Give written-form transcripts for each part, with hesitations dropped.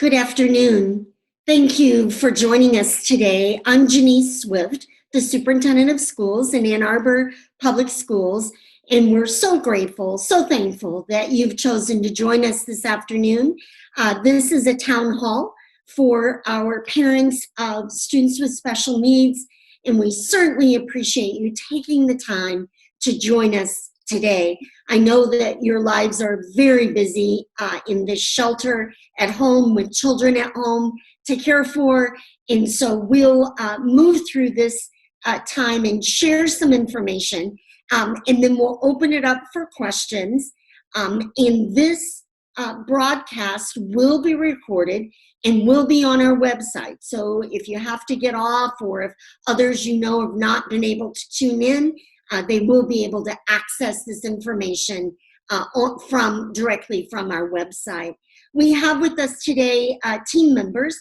Good afternoon. Thank you for joining us today. I'm Janice Swift, the Superintendent of Schools in Ann Arbor Public Schools, and we're so grateful, so thankful that you've chosen to join us this afternoon. This is a town hall for our parents of students with special needs, and we certainly appreciate you taking the time to join us today. I know that your lives are very busy in this shelter at home with children at home to care for, and so we'll move through this time and share some information, and then we'll open it up for questions. And this broadcast will be recorded and will be on our website. So if you have to get off, or if others you know have not been able to tune in, they will be able to access this information directly from our website. We have with us today team members,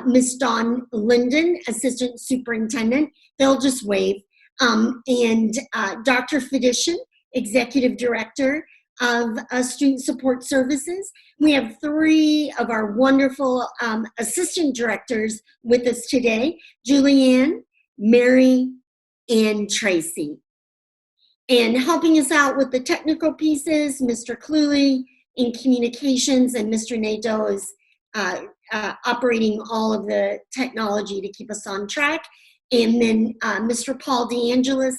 Ms. Dawn Linden, Assistant Superintendent. They'll just wave. And Dr. Perdition, Executive Director of Student Support Services. We have three of our wonderful assistant directors with us today, Julianne, Mary, and Tracy. And helping us out with the technical pieces, Mr. Cluley in communications, and Mr. Nadeau is operating all of the technology to keep us on track. And then Mr. Paul DeAngelis,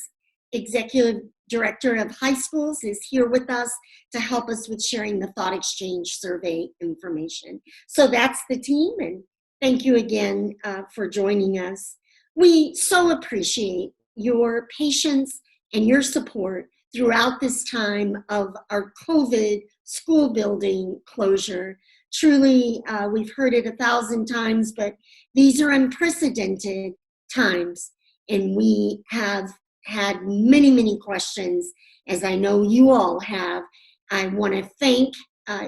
Executive Director of High Schools, is here with us to help us with sharing the Thought Exchange survey information. So that's the team, and thank you again for joining us. We so appreciate your patience and your support throughout this time of our COVID school building closure. Truly, we've heard it 1,000 times, but these are unprecedented times, and we have had many, many questions, as I know you all have. I want to thank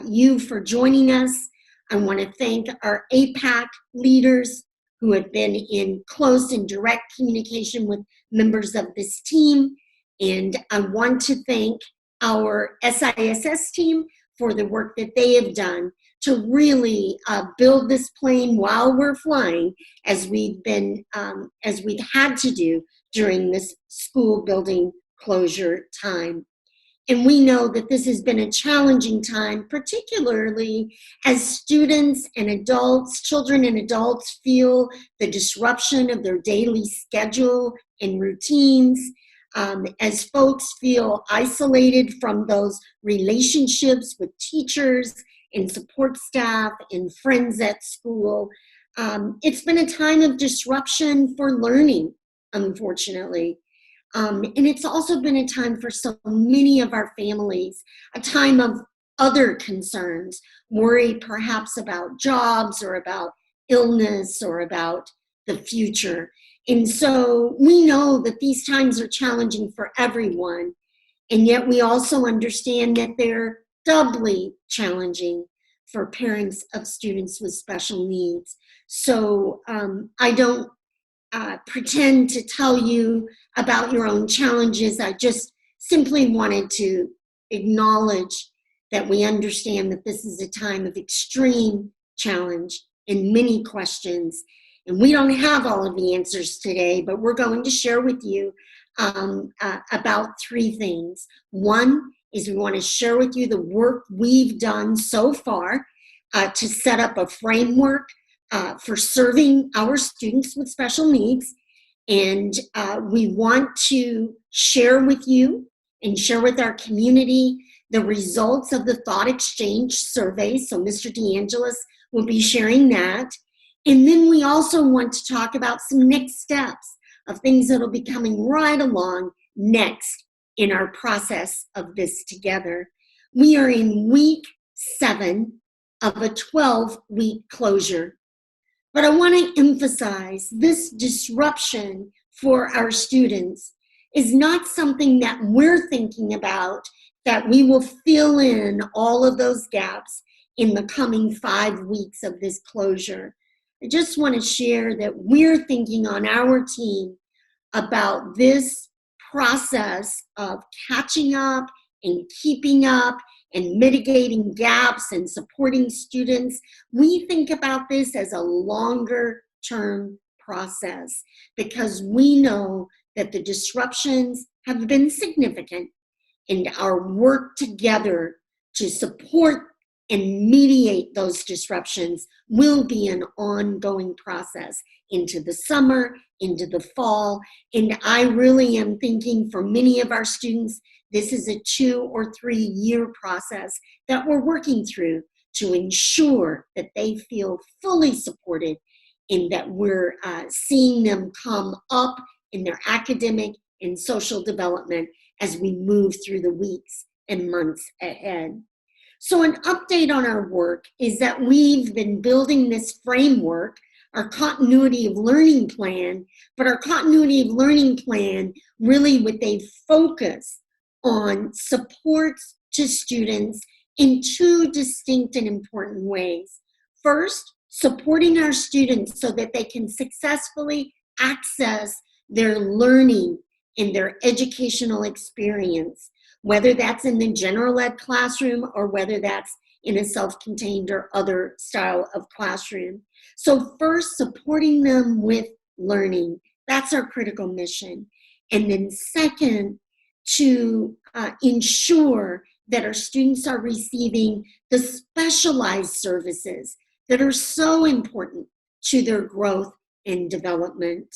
you for joining us. I want to thank our AIPAC leaders who have been in close and direct communication with members of this team. And I want to thank our SIS team for the work that they have done to really build this plane while we're flying, as we've had to do during this school building closure time. And we know that this has been a challenging time, particularly as students and adults, children and adults, feel the disruption of their daily schedule and routines. As folks feel isolated from those relationships with teachers and support staff and friends at school. It's been a time of disruption for learning, unfortunately. And it's also been a time for so many of our families, a time of other concerns, worry perhaps about jobs or about illness or about the future. And so we know that these times are challenging for everyone, and yet we also understand that they're doubly challenging for parents of students with special needs. So I don't pretend to tell you about your own challenges. I just simply wanted to acknowledge that we understand that this is a time of extreme challenge and many questions. And we don't have all of the answers today, but we're going to share with you about three things. One is we want to share with you the work we've done so far to set up a framework for serving our students with special needs. And we want to share with you and share with our community the results of the Thought Exchange survey. So Mr. DeAngelis will be sharing that. And then we also want to talk about some next steps of things that will be coming right along next in our process of this together. We are in week 7 of a 12-week closure. But I want to emphasize this disruption for our students is not something that we're thinking about, that we will fill in all of those gaps in the coming 5 weeks of this closure. I just want to share that we're thinking on our team about this process of catching up and keeping up and mitigating gaps and supporting students. We think about this as a longer term process because we know that the disruptions have been significant, and our work together to support and mediate those disruptions will be an ongoing process into the summer, into the fall. And I really am thinking for many of our students, this is a 2 or 3 year process that we're working through to ensure that they feel fully supported and that we're seeing them come up in their academic and social development as we move through the weeks and months ahead. So an update on our work is that we've been building this framework, our continuity of learning plan, but our continuity of learning plan really with a focus on supports to students in 2 distinct and important ways. First, supporting our students so that they can successfully access their learning and their educational experience, whether that's in the general ed classroom or whether that's in a self-contained or other style of classroom. So first, supporting them with learning. That's our critical mission. And then second, to ensure that our students are receiving the specialized services that are so important to their growth and development.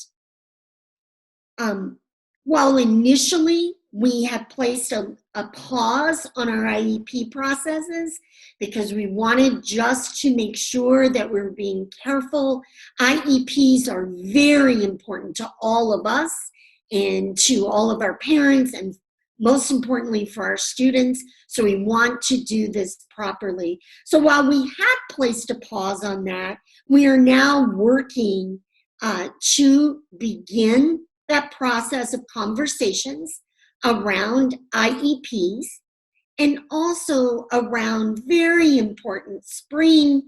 While initially we have placed a pause on our IEP processes because we wanted just to make sure that we're being careful, IEPs are very important to all of us and to all of our parents and most importantly for our students. So we want to do this properly. So while we had placed a pause on that, we are now working to begin that process of conversations around IEPs and also around very important spring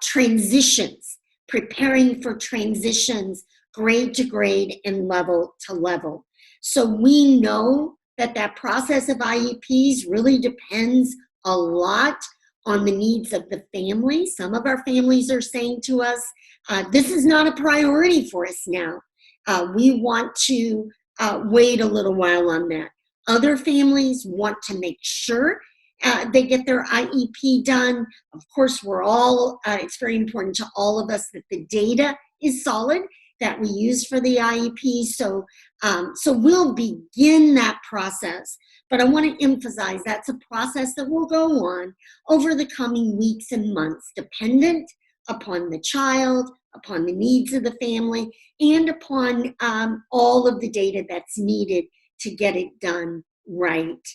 transitions, preparing for transitions grade to grade and level to level. So we know that that process of IEPs really depends a lot on the needs of the family. Some of our families are saying to us, this is not a priority for us now. We want to wait a little while on that. Other families want to make sure they get their IEP done. Of course, it's very important to all of us that the data is solid that we use for the IEP. So we'll begin that process. But I want to emphasize that's a process that will go on over the coming weeks and months, dependent upon the child, upon the needs of the family, and upon all of the data that's needed to get it done right.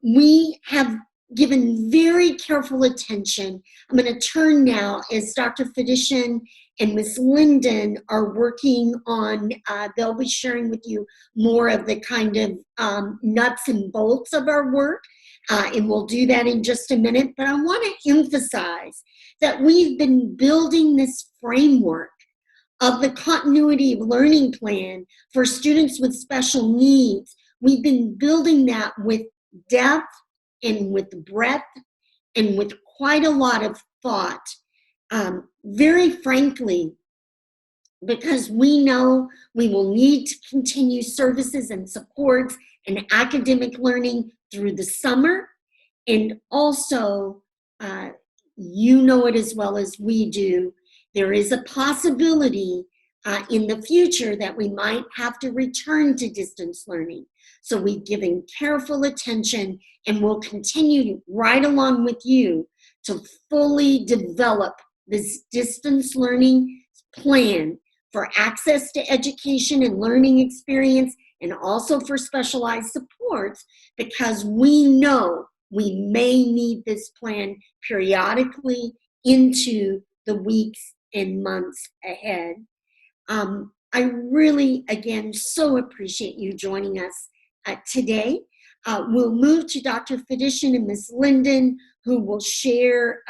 We have given very careful attention. I'm going to turn now as Dr. Perdition and Ms. Linden are working on, they'll be sharing with you more of the kind of nuts and bolts of our work, and we'll do that in just a minute. But I want to emphasize that we've been building this framework of the continuity of learning plan for students with special needs. We've been building that with depth and with breadth and with quite a lot of thought. Very frankly, because we know we will need to continue services and supports and academic learning through the summer. And also, you know it as well as we do, there is a possibility in the future that we might have to return to distance learning. So we've given careful attention and we'll continue right along with you to fully develop this distance learning plan for access to education and learning experience and also for specialized supports, because we know we may need this plan periodically into the weeks and months ahead. I really, again, so appreciate you joining us today. We'll move to Dr. Perdition and Ms. Linden, who will share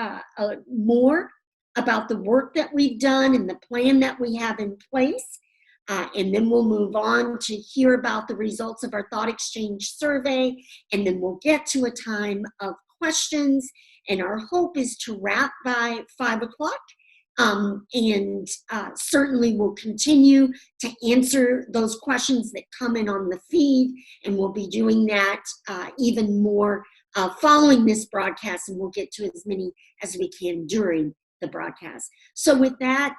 more about the work that we've done and the plan that we have in place. and then we'll move on to hear about the results of our thought exchange survey, and then we'll get to a time of questions, and our hope is to wrap by 5 o'clock. And certainly we'll continue to answer those questions that come in on the feed, and we'll be doing that even more following this broadcast, and we'll get to as many as we can during the broadcast. So with that,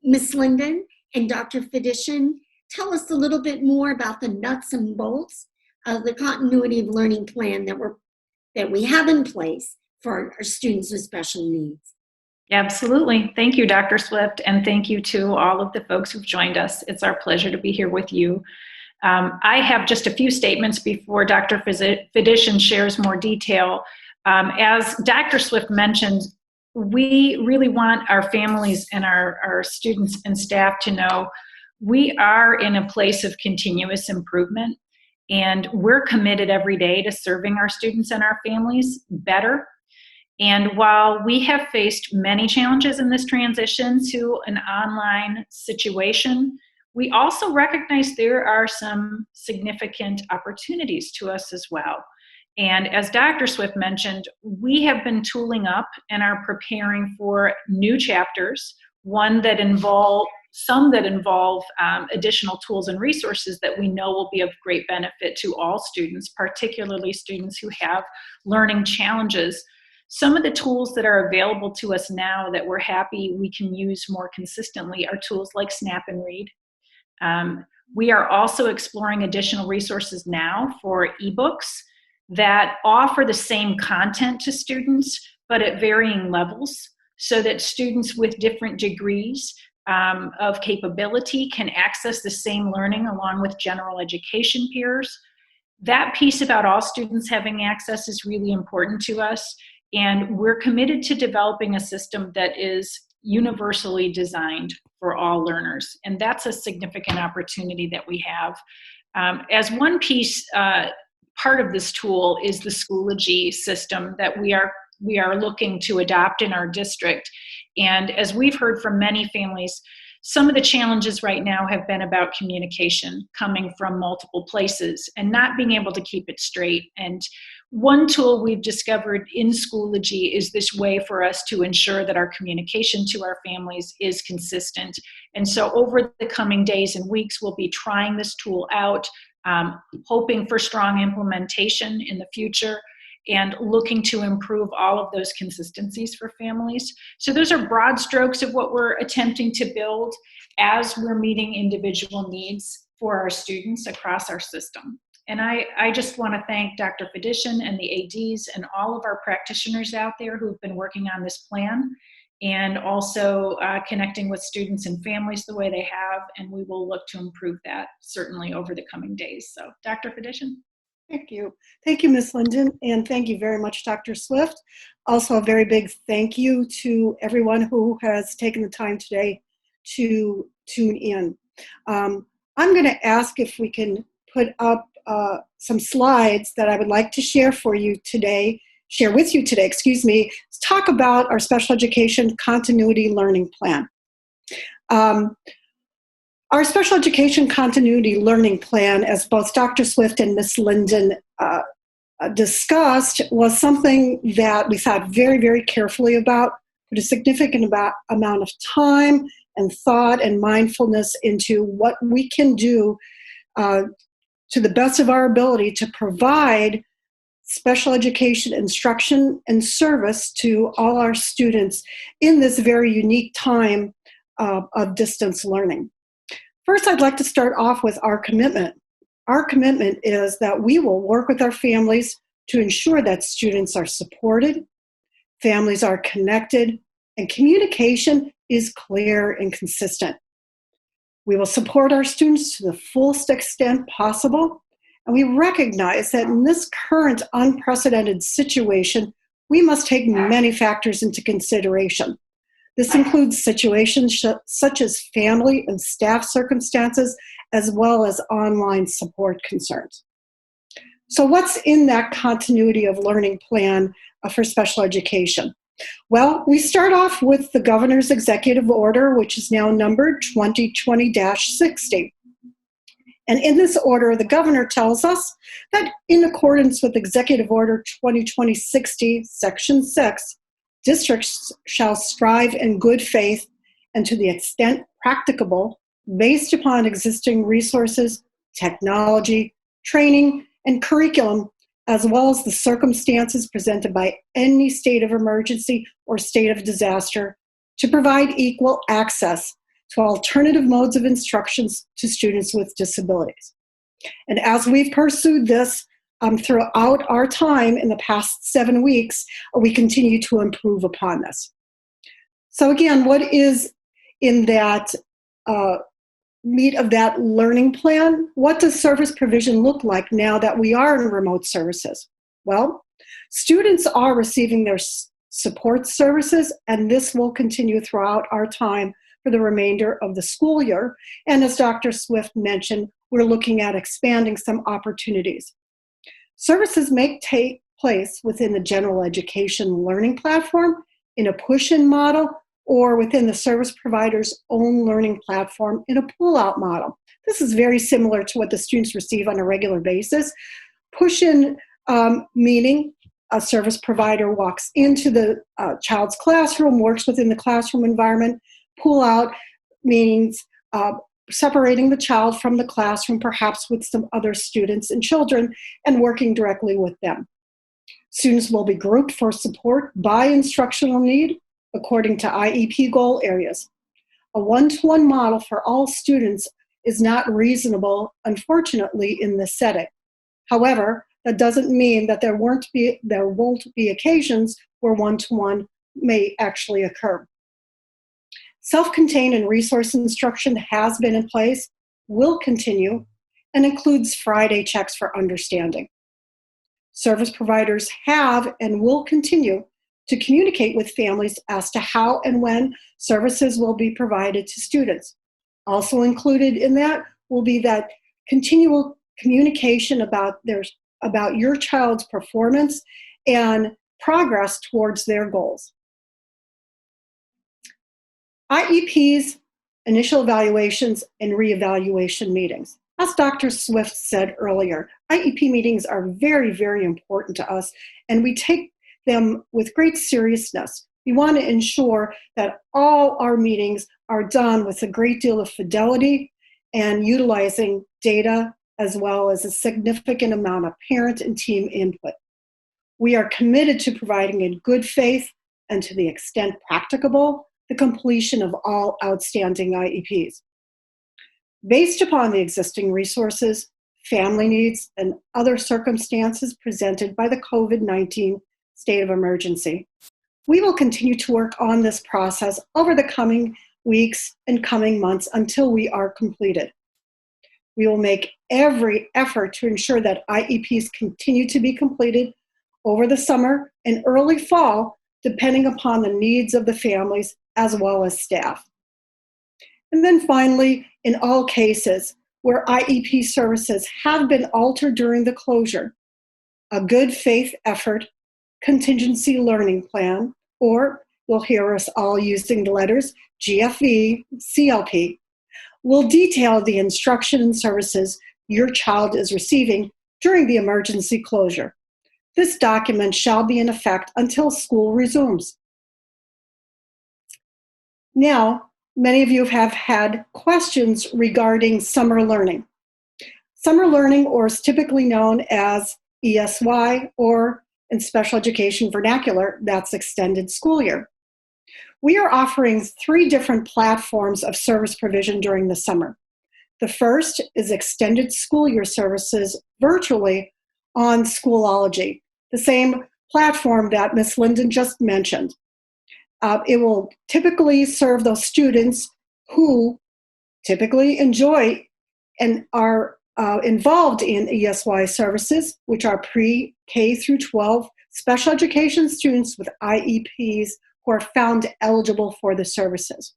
Ms. Linden and Dr. Perdition, tell us a little bit more about the nuts and bolts of the continuity of learning plan that we have in place for our students with special needs. Absolutely. Thank you, Dr. Swift, and thank you to all of the folks who've joined us. It's our pleasure to be here with you. I have just a few statements before Dr. Perdition shares more detail. As Dr. Swift mentioned, we really want our families and our students and staff to know we are in a place of continuous improvement, and we're committed every day to serving our students and our families better. And while we have faced many challenges in this transition to an online situation, we also recognize there are some significant opportunities to us as well. And as Dr. Swift mentioned, we have been tooling up and are preparing for new chapters, some that involve additional tools and resources that we know will be of great benefit to all students, particularly students who have learning challenges. Some of the tools that are available to us now that we're happy we can use more consistently are tools like Snap and Read. We are also exploring additional resources now for ebooks that offer the same content to students, but at varying levels, so that students with different degrees of capability can access the same learning along with general education peers. That piece about all students having access is really important to us, and we're committed to developing a system that is universally designed for all learners, and that's a significant opportunity that we have. As one piece, part of this tool is the Schoology system that we are looking to adopt in our district. And as we've heard from many families, some of the challenges right now have been about communication coming from multiple places and not being able to keep it straight. And one tool we've discovered in Schoology is this way for us to ensure that our communication to our families is consistent. And so over the coming days and weeks, we'll be trying this tool out, hoping for strong implementation in the future, and looking to improve all of those consistencies for families. So those are broad strokes of what we're attempting to build as we're meeting individual needs for our students across our system. And I just want to thank Dr. Perdition and the ADs and all of our practitioners out there who've been working on this plan, and also connecting with students and families the way they have, and we will look to improve that certainly over the coming days. So Dr. Perdition. Thank you. Thank you, Ms. Linden, and thank you very much, Dr. Swift. Also, a very big thank you to everyone who has taken the time today to tune in. I'm going to ask if we can put up some slides that I would like to share with you today, to talk about our special education continuity learning plan. Our special education continuity learning plan, as both Dr. Swift and Ms. Linden discussed, was something that we thought very, very carefully about, put a significant amount of time and thought and mindfulness into what we can do to the best of our ability to provide special education instruction and service to all our students in this very unique time of distance learning. First, I'd like to start off with our commitment. Our commitment is that we will work with our families to ensure that students are supported, families are connected, and communication is clear and consistent. We will support our students to the fullest extent possible, and we recognize that in this current unprecedented situation, we must take many factors into consideration. This includes situations such as family and staff circumstances, as well as online support concerns. So what's in that continuity of learning plan for special education? Well, we start off with the governor's executive order, which is now numbered 2020-60. And in this order, the governor tells us that in accordance with Executive Order 2020-60, Section 6, districts shall strive in good faith and to the extent practicable, based upon existing resources, technology, training, and curriculum, as well as the circumstances presented by any state of emergency or state of disaster, to provide equal access to alternative modes of instructions to students with disabilities. And as we've pursued this throughout our time in the past 7 weeks, we continue to improve upon this. So again, what is in that meat of that learning plan? What does service provision look like now that we are in remote services? Well, students are receiving their support services, and this will continue throughout our time for the remainder of the school year. And as Dr. Swift mentioned, we're looking at expanding some opportunities. Services may take place within the general education learning platform, in a push-in model, or within the service provider's own learning platform in a pull-out model. This is very similar to what the students receive on a regular basis. Push-in meaning a service provider walks into the child's classroom, works within the classroom environment. Pull-out means separating the child from the classroom, perhaps with some other students and children, and working directly with them. Students will be grouped for support by instructional need according to IEP goal areas. A one-to-one model for all students is not reasonable, unfortunately, in this setting. However, that doesn't mean that there won't be occasions where one-to-one may actually occur. Self-contained and resource instruction has been in place, will continue, and includes Friday checks for understanding. Service providers have and will continue to communicate with families as to how and when services will be provided to students. Also included in that will be that continual communication about your child's performance and progress towards their goals. IEPs, initial evaluations, and reevaluation meetings. As Dr. Swift said earlier, IEP meetings are very, very important to us, and we take them with great seriousness. We want to ensure that all our meetings are done with a great deal of fidelity and utilizing data as well as a significant amount of parent and team input. We are committed to providing in good faith and to the extent practicable the completion of all outstanding IEPs. Based upon the existing resources, family needs, and other circumstances presented by the COVID-19 state of emergency, we will continue to work on this process over the coming weeks and coming months until we are completed. We will make every effort to ensure that IEPs continue to be completed over the summer and early fall, depending upon the needs of the families as well as staff. And then finally, in all cases where IEP services have been altered during the closure, a good faith effort contingency learning plan, or you'll hear us all using the letters GFE, CLP, will detail the instruction and services your child is receiving during the emergency closure. This document shall be in effect until school resumes. Now, many of you have had questions regarding summer learning. Summer learning, or is typically known as ESY, or in special education vernacular, that's extended school year. We are offering 3 different platforms of service provision during the summer. The first is extended school year services virtually on Schoolology, the same platform that Ms. Linden just mentioned. It will typically serve those students who typically enjoy and are involved in ESY services, which are pre-K through 12 special education students with IEPs who are found eligible for the services.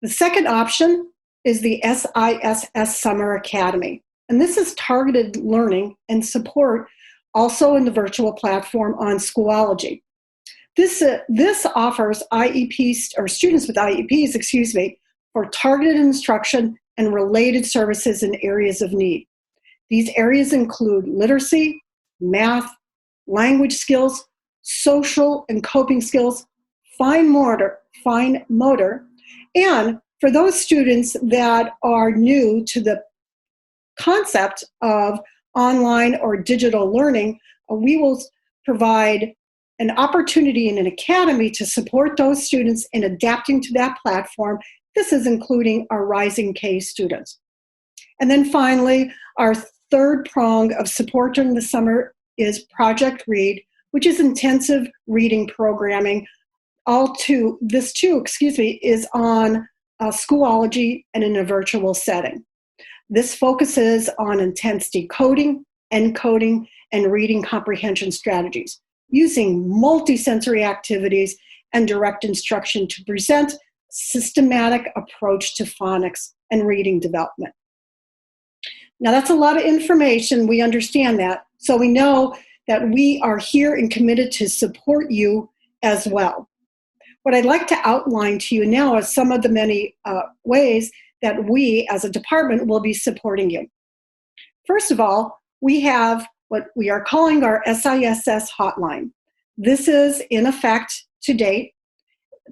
The second option is the SIS Summer Academy, and this is targeted learning and support also in the virtual platform on Schoolology. This offers IEPs, or students with IEPs, for targeted instruction and related services in areas of need. These areas include literacy, math, language skills, social and coping skills, fine motor, and for those students that are new to the concept of online or digital learning, we will provide an opportunity in an academy to support those students in adapting to that platform. This is including our Rising K students. And then finally, our third prong of support during the summer is Project Read, which is intensive reading programming. This is on Schoology and in a virtual setting. This focuses on intense decoding, encoding, and reading comprehension strategies, using multisensory activities and direct instruction to present systematic approach to phonics and reading development. Now that's a lot of information, we understand that, so we know that we are here and committed to support you as well. What I'd like to outline to you now is some of the many ways that we as a department will be supporting you. First of all, we have what we are calling our SIS hotline. This is in effect to date.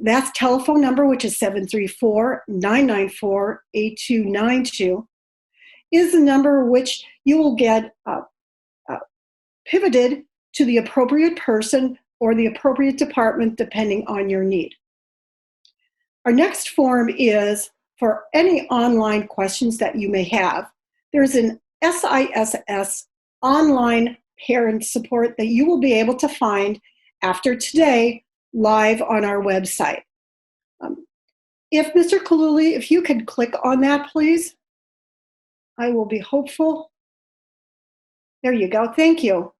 That telephone number, which is 734-994-8292, is the number which you will get pivoted to the appropriate person or the appropriate department depending on your need. Our next form is for any online questions that you may have. There's an SIS online parent support that you will be able to find after today live on our website. If Mr. Kaluli, if you could click on that, please, I will be hopeful. There you go, thank you.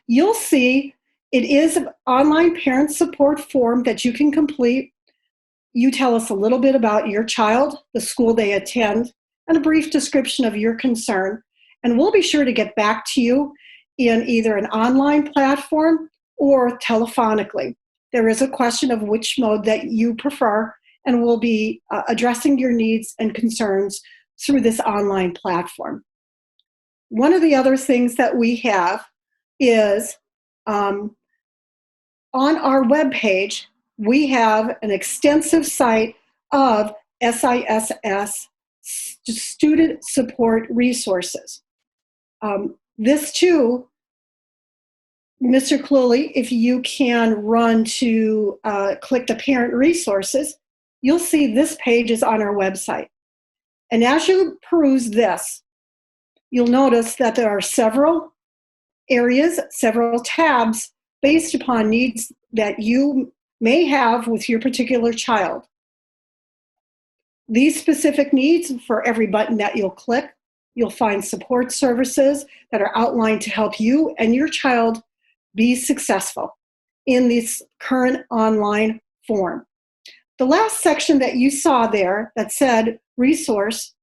You'll see it is an online parent support form that you can complete. You tell us a little bit about your child, the school they attend, and a brief description of your concern. And we'll be sure to get back to you in either an online platform or telephonically. There is a question of which mode that you prefer, and we'll be addressing your needs and concerns through this online platform. One of the other things that we have is on our webpage, we have an extensive site of SIS student support resources. This too, Mr. Kaluli, if you can run to click the parent resources, you'll see this page is on our website. And as you peruse this, you'll notice that there are several areas, several tabs based upon needs that you may have with your particular child. These specific needs, for every button that you'll click, you'll find support services that are outlined to help you and your child be successful in this current online form. The last section that you saw there that said resource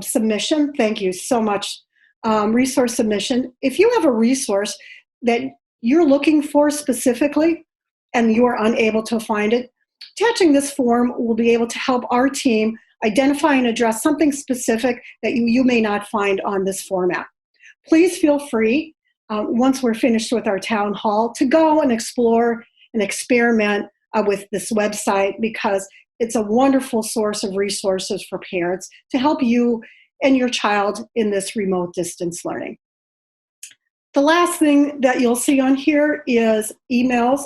submission, thank you so much, resource submission. If you have a resource that you're looking for specifically and you are unable to find it, attaching this form will be able to help our team identify and address something specific that you may not find on this format. Please feel free, once we're finished with our town hall, to go and explore and experiment with this website, because it's a wonderful source of resources for parents to help you and your child in this remote distance learning. The last thing that you'll see on here is emails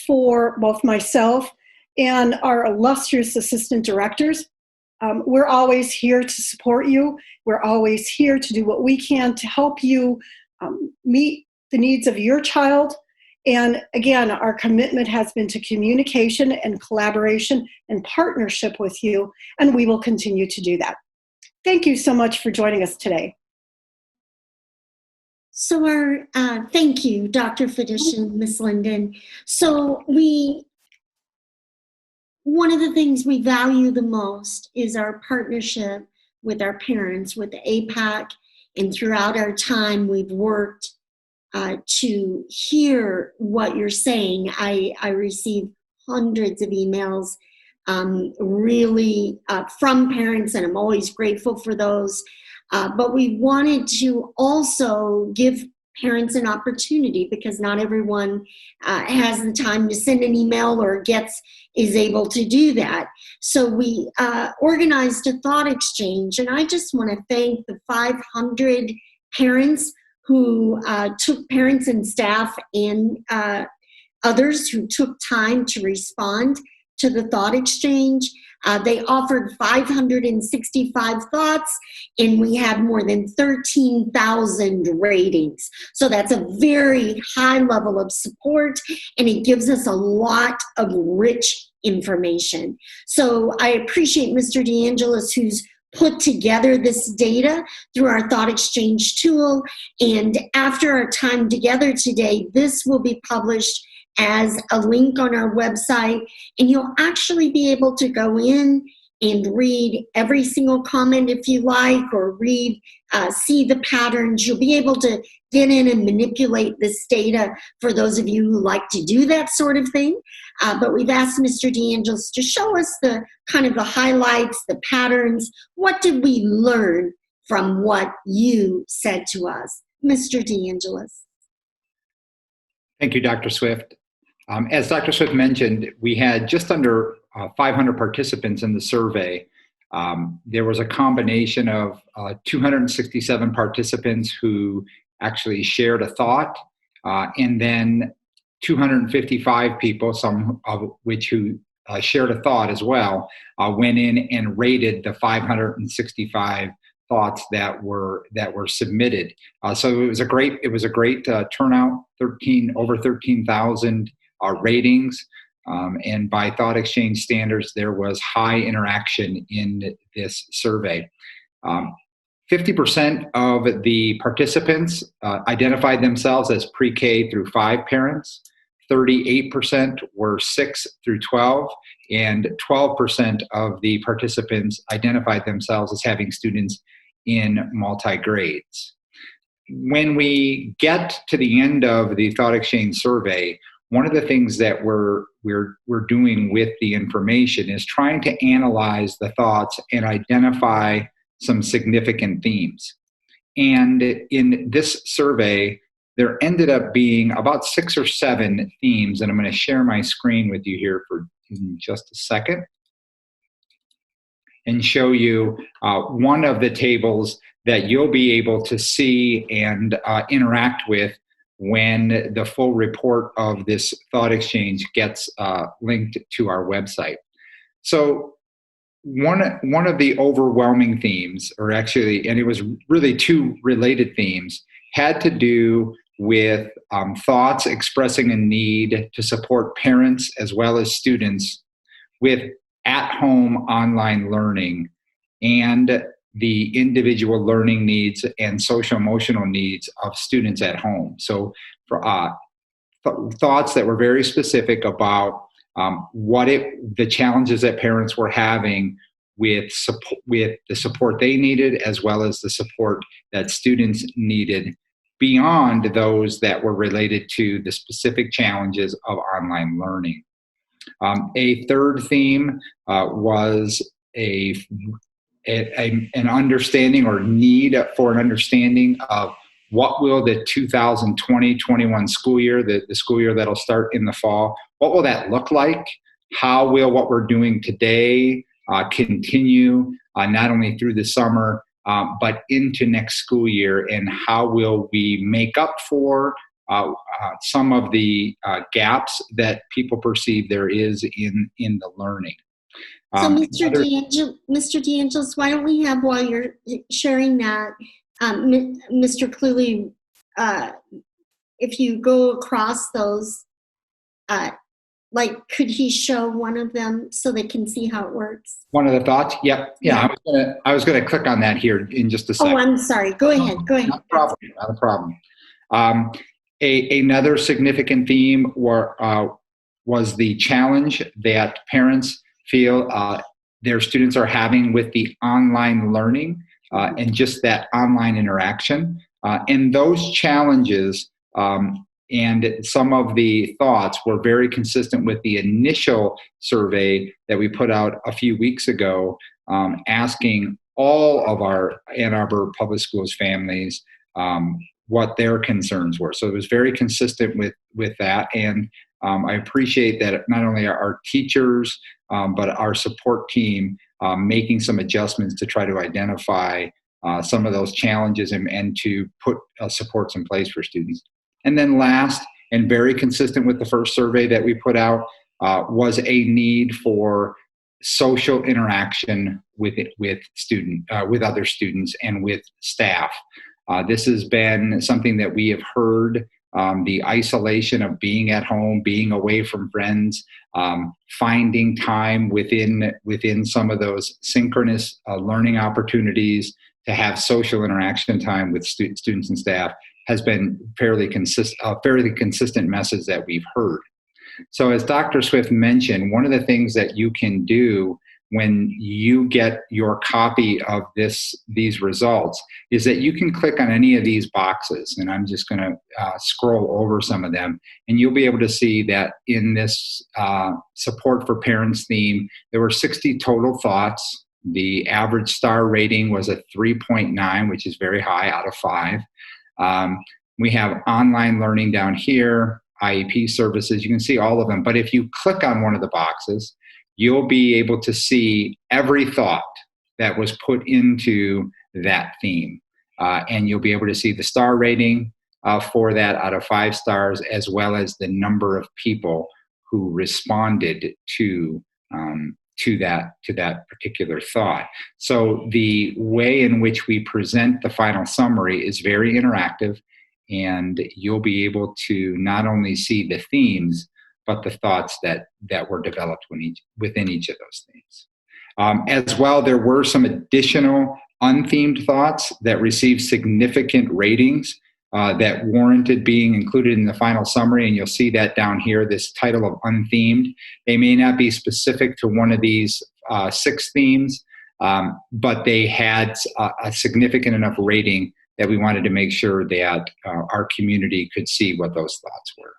for both myself and our illustrious assistant directors. We're always here to support you. We're always here to do what we can to help you meet the needs of your child. And again, our commitment has been to communication and collaboration and partnership with you, and we will continue to do that. Thank you so much for joining us today. So thank you, Dr. Perdition, Ms. Linden. So one of the things we value the most is our partnership with our parents, with the AIPAC, and throughout our time we've worked to hear what you're saying. I receive hundreds of emails really from parents, and I'm always grateful for those. But we wanted to also give parents an opportunity, because not everyone has the time to send an email or is able to do that. So we organized a thought exchange, and I just want to thank the 500 parents who took, parents and staff and others who took time to respond to the thought exchange. They offered 565 thoughts, and we had more than 13,000 ratings. So that's a very high level of support, and it gives us a lot of rich information. So I appreciate Mr. DeAngelis, who's put together this data through our thought exchange tool. And after our time together today, this will be published as a link on our website, and you'll actually be able to go in and read every single comment if you like, or see the patterns. You'll be able to get in and manipulate this data for those of you who like to do that sort of thing. But we've asked Mr. DeAngelis to show us the kind of the highlights, the patterns. What did we learn from what you said to us? Mr. DeAngelis. Thank you, Dr. Swift. As Dr. Swift mentioned, we had just under 500 participants in the survey. There was a combination of 267 participants who actually shared a thought, and then 255 people, some of which who shared a thought as well, went in and rated the 565 thoughts that were submitted. So it was a great turnout. Over 13,000 ratings, and by Thought Exchange standards, there was high interaction in this survey. 50% of the participants identified themselves as pre-K through 5 parents. 38% were 6 through 12, and 12% of the participants identified themselves as having students in multi-grades. When we get to the end of the Thought Exchange survey, one of the things that we're doing with the information is trying to analyze the thoughts and identify some significant themes. And in this survey, there ended up being about 6 or 7 themes, and I'm going to share my screen with you here for just a second and show you one of the tables that you'll be able to see and interact with when the full report of this thought exchange gets linked to our website. So one of the overwhelming themes, or actually, and it was really 2 related themes, had to do with thoughts expressing a need to support parents as well as students with at-home online learning and the individual learning needs and social emotional needs of students at home. So for thoughts that were very specific about the challenges that parents were having with the support they needed, as well as the support that students needed, beyond those that were related to the specific challenges of online learning. A third theme was an understanding, or need for an understanding of what will the 2020-21 school year, the school year that'll start in the fall, what will that look like? How will what we're doing today continue not only through the summer, but into next school year, and how will we make up for some of the gaps that people perceive there is in the learning. So Mr. DeAngelis, why don't we have, while you're sharing that, Mr. Cluley, if you go across those, could he show one of them so they can see how it works? One of the thoughts? Yep. Yeah. I was gonna click on that here in just a second. Oh, I'm sorry. Go ahead. Not a problem. Another significant theme was the challenge that parents feel their students are having with the online learning and just that online interaction. And those challenges And some of the thoughts were very consistent with the initial survey that we put out a few weeks ago, asking all of our Ann Arbor Public Schools families what their concerns were. So it was very consistent with that. And I appreciate that not only our teachers, but our support team making some adjustments to try to identify some of those challenges and to put supports in place for students. And then last, and very consistent with the first survey that we put out, was a need for social interaction with other students and with staff. This has been something that we have heard, the isolation of being at home, being away from friends, finding time within some of those synchronous learning opportunities to have social interaction time with students and staff has been a fairly consistent message that we've heard. So as Dr. Swift mentioned, one of the things that you can do when you get your copy of these results is that you can click on any of these boxes, and I'm just going to scroll over some of them, and you'll be able to see that in this support for parents theme, there were 60 total thoughts. The average star rating was a 3.9, which is very high out of 5. We have online learning down here, IEP services, you can see all of them. But if you click on one of the boxes, you'll be able to see every thought that was put into that theme. And you'll be able to see the star rating for that out of 5 stars, as well as the number of people who responded to that particular thought. So the way in which we present the final summary is very interactive, and you'll be able to not only see the themes, but the thoughts that were developed within each of those themes. As well, there were some additional unthemed thoughts that received significant ratings that warranted being included in the final summary, and you'll see that down here, this title of unthemed. They may not be specific to one of these 6 themes, but they had a significant enough rating that we wanted to make sure that our community could see what those thoughts were.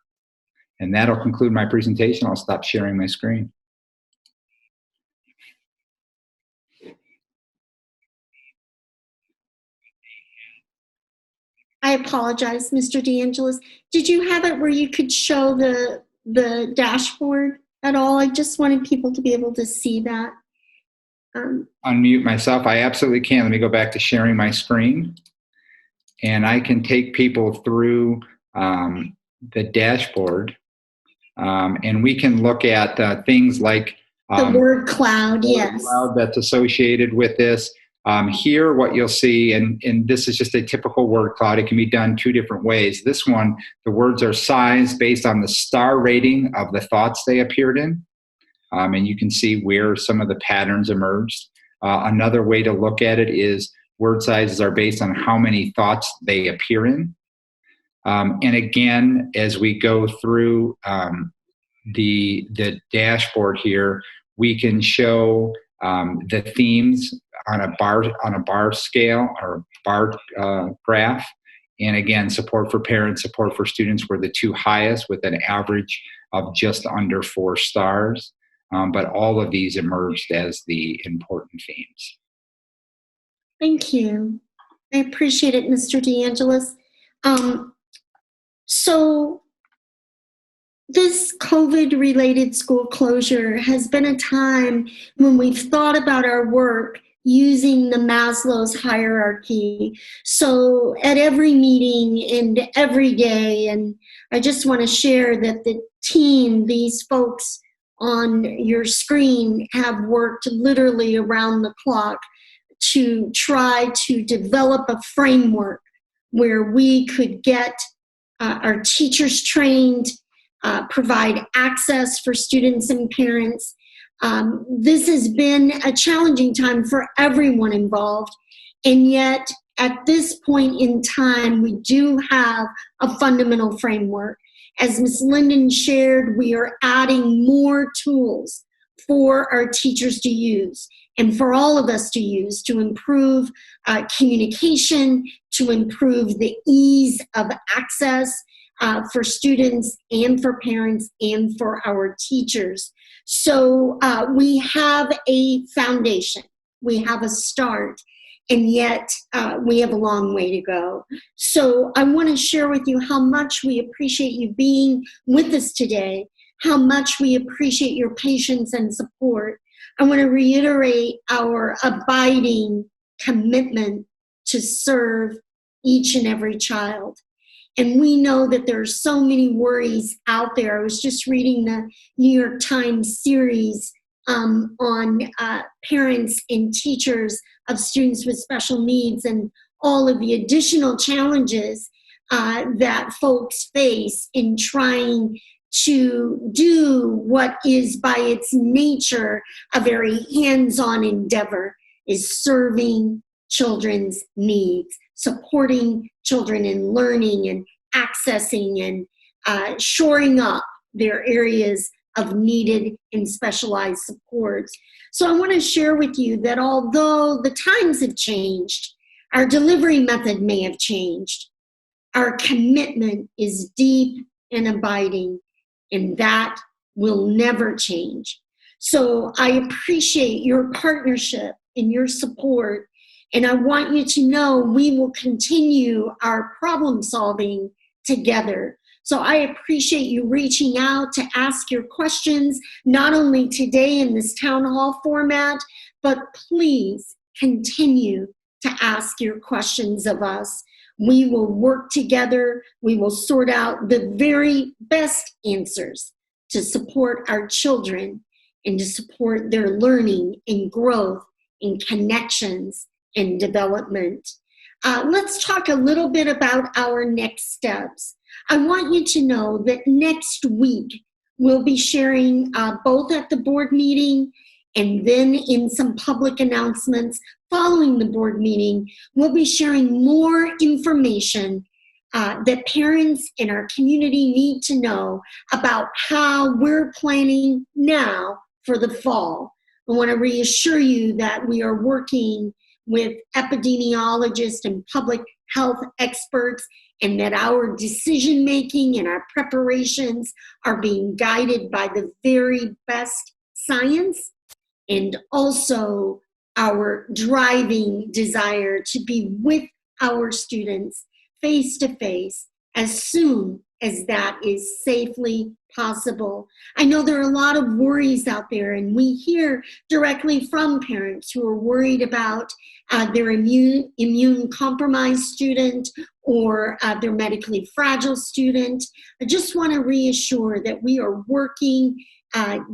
And that'll conclude my presentation. I'll stop sharing my screen. I apologize, Mr. DeAngelis. Did you have it where you could show the dashboard at all? I just wanted people to be able to see that. Unmute myself. I absolutely can. Let me go back to sharing my screen. And I can take people through the dashboard. And we can look at things like the word cloud, yes. Cloud that's associated with this. Here, what you'll see, and this is just a typical word cloud. It can be done 2 different ways. This one, the words are sized based on the star rating of the thoughts they appeared in. And you can see where some of the patterns emerged. Another way to look at it is word sizes are based on how many thoughts they appear in. And again, as we go through the dashboard here, we can show the themes on a bar scale or bar graph. And again, support for parents, support for students were the 2 highest with an average of just under 4 stars. But all of these emerged as the important themes. Thank you. I appreciate it, Mr. DeAngelis. So this COVID-related school closure has been a time when we've thought about our work using the Maslows Hierarchy. So at every meeting and every day, and I just want to share that the team, these folks on your screen, have worked literally around the clock to try to develop a framework where we could get our teachers trained, provide access for students and parents. This has been a challenging time for everyone involved, and yet at this point in time, we do have a fundamental framework. As Ms. Linden shared, we are adding more tools for our teachers to use and for all of us to use to improve communication, to improve the ease of access, for students and for parents and for our teachers. So we have a foundation, we have a start, and yet we have a long way to go. So I want to share with you how much we appreciate you being with us today, how much we appreciate your patience and support. I want to reiterate our abiding commitment to serve each and every child. And we know that there are so many worries out there. I was just reading the New York Times series on parents and teachers of students with special needs and all of the additional challenges that folks face in trying to do what is by its nature a very hands-on endeavor, is serving children's needs, supporting children in learning and accessing and shoring up their areas of needed and specialized supports. So I want to share with you that although the times have changed, our delivery method may have changed, our commitment is deep and abiding, and that will never change. So I appreciate your partnership and your support, and I want you to know we will continue our problem solving together. So I appreciate you reaching out to ask your questions, not only today in this town hall format, but please continue to ask your questions of us. We will work together. We will sort out the very best answers to support our children and to support their learning and growth and connections and development. Let's talk a little bit about our next steps. I want you to know that next week we'll be sharing both at the board meeting and then in some public announcements following the board meeting, we'll be sharing more information that parents in our community need to know about how we're planning now for the fall. I want to reassure you that we are working with epidemiologists and public health experts, and that our decision making and our preparations are being guided by the very best science, and also our driving desire to be with our students face to face as soon as that is safely possible. I know there are a lot of worries out there, and we hear directly from parents who are worried about their immune compromised student or their medically fragile student. I just want to reassure that we are working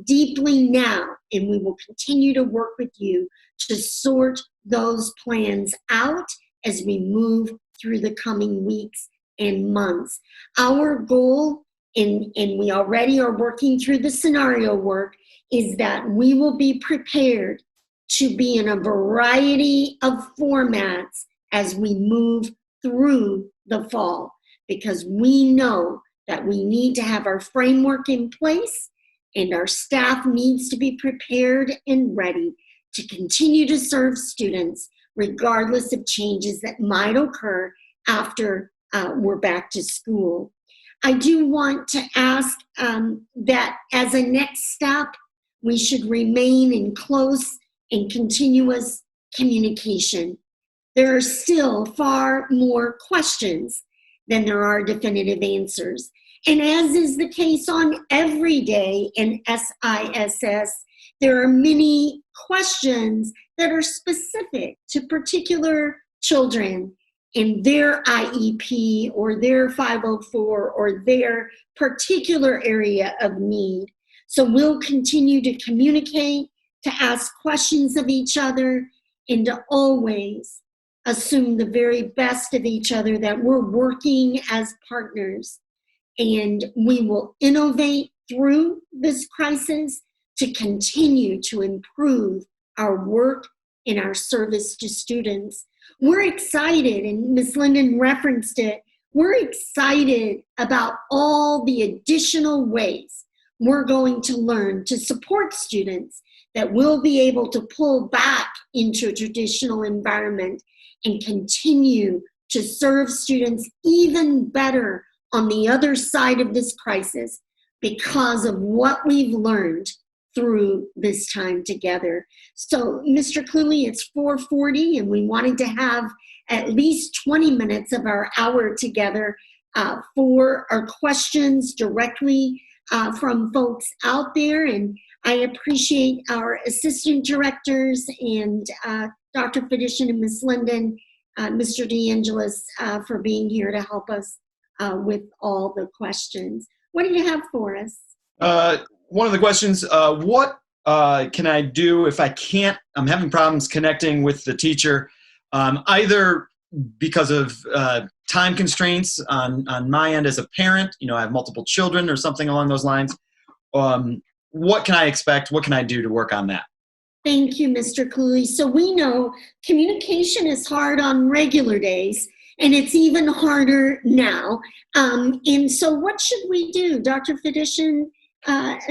deeply now, and we will continue to work with you to sort those plans out as we move through the coming weeks and months. Our goal, and we already are working through the scenario work, is that we will be prepared to be in a variety of formats as we move through the fall, because we know that we need to have our framework in place and our staff needs to be prepared and ready to continue to serve students regardless of changes that might occur after we're back to school. I do want to ask that as a next step, we should remain in close and continuous communication. There are still far more questions than there are definitive answers. And as is the case on every day in SISS, there are many questions that are specific to particular children in their IEP or their 504 or their particular area of need. So we'll continue to communicate, to ask questions of each other, and to always assume the very best of each other, that we're working as partners. And we will innovate through this crisis to continue to improve our work and our service to students. We're excited, and Ms. Linden referenced it, we're excited about all the additional ways we're going to learn to support students that will be able to pull back into a traditional environment and continue to serve students even better on the other side of this crisis because of what we've learned through this time together. So, Mr. Cooley, it's 4:40, and we wanted to have at least 20 minutes of our hour together for our questions directly from folks out there. And I appreciate our assistant directors and Dr. Perdition and Ms. Linden, Mr. DeAngelis, for being here to help us with all the questions. What do you have for us? One of the questions, what can I do if I'm having problems connecting with the teacher, either because of time constraints on my end as a parent, I have multiple children or something along those lines. What can I expect? What can I do to work on that? Thank you, Mr. Cooley. So we know communication is hard on regular days, and it's even harder now. And so what should we do? Dr. Perdition,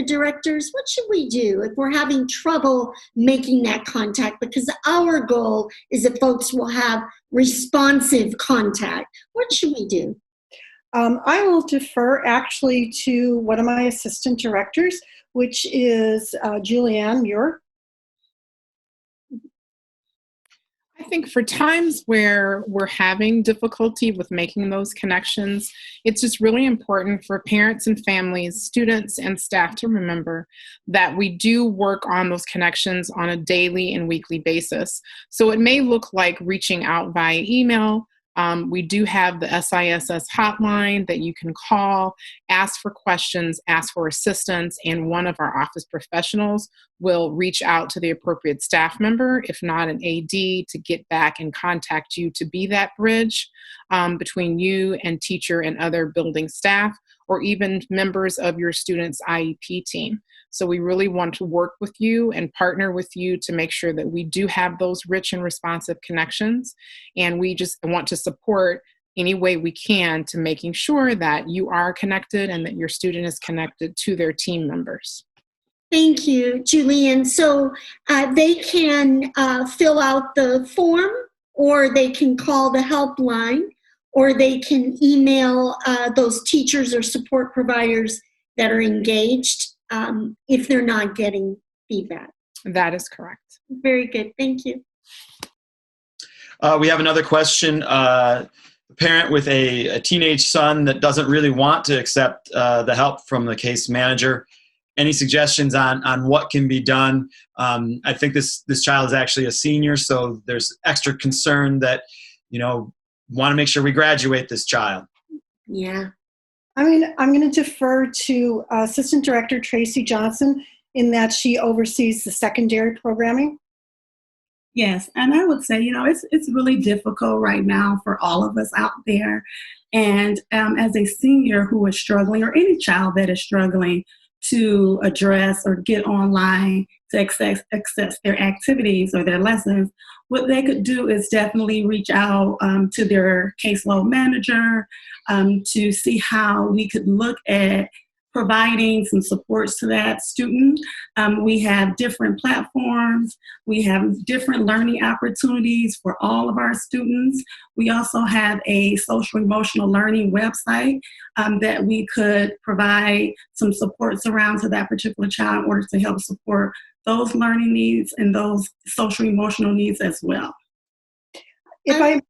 directors, what should we do if we're having trouble making that contact? Because our goal is that folks will have responsive contact. What should we do? I will defer actually to one of my assistant directors, which is Julianne Muir. I think for times where we're having difficulty with making those connections, it's just really important for parents and families, students and staff to remember that we do work on those connections on a daily and weekly basis. So it may look like reaching out via email. We do have the SIS hotline that you can call, ask for questions, ask for assistance, and one of our office professionals will reach out to the appropriate staff member, if not an AD, to get back and contact you to be that bridge between you and teacher and other building staff, or even members of your student's IEP team. So we really want to work with you and partner with you to make sure that we do have those rich and responsive connections. And we just want to support any way we can to making sure that you are connected and that your student is connected to their team members. Thank you, Julianne. So they can fill out the form, or they can call the helpline, or they can email those teachers or support providers that are engaged if they're not getting feedback. That is correct. Very good. Thank you. We have another question. A parent with a teenage son that doesn't really want to accept the help from the case manager. Any suggestions on what can be done? I think this child is actually a senior, so there's extra concern that, want to make sure we graduate this child. Yeah. I'm going to defer to Assistant Director Tracy Johnson in that she oversees the secondary programming. Yes, and I would say, it's really difficult right now for all of us out there. And as a senior who is struggling, or any child that is struggling to address or get online to access their activities or their lessons, what they could do is definitely reach out to their caseload manager to see how we could look at providing some supports to that student. We have different platforms. We have different learning opportunities for all of our students. We also have a social emotional learning website that we could provide some supports around to that particular child in order to help support those learning needs and those social emotional needs as well. If I